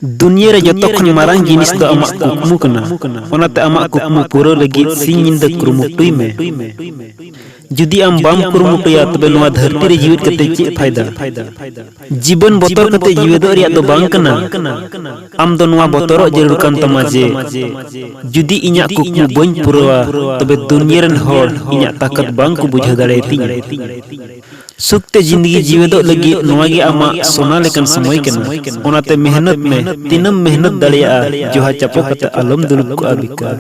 दुनिया रे जतो खन मारांग जिनिस दो अमा कुकमु कना ओनाते अमा कुकमु पूरा लगी सिंह निंदा कुरुमुटुई में जुदी आम बाम कुरुमुटुया तबे नोआ धरती रे जीवित कते चे फायदा जीवन बतर कते जीवेदो रिया दो बांग कना आम दो नोआ बतरो जरूर कान तमा जे जुदी इन्या कुकमु बन पुरवा तबे दुनिया रन होड़ इन्या ताकत बांग को बुझा दाड़े तिन सुखते जिंदगी जीवेदो लगी नोआगी आमा सोना लेकन समय कना ओनाते मेहनत में तिनम मेहनत दाड़िया जोहा चपो कते अलम दुलुक को आबिका।